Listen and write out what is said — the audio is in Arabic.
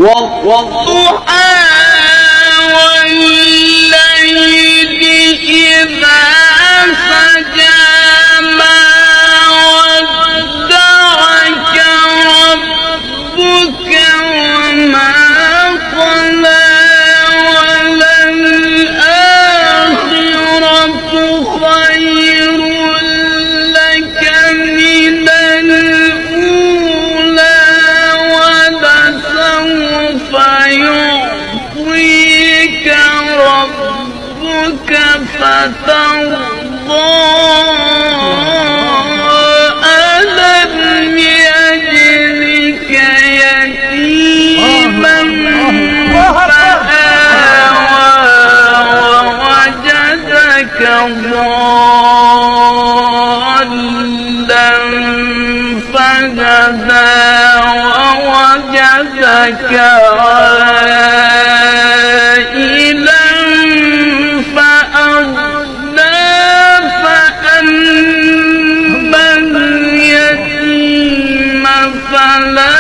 والضحى والليل إذا سجى ما ودعك ربك وما قلى وللآخرة خير لك من الأولى ولسوف يعطيك ربك فترضى ألم يجدك يتيما فآوى ووجدك ضالا فهدى ووجدك عائلا فأغنى فأما اليتيم فلا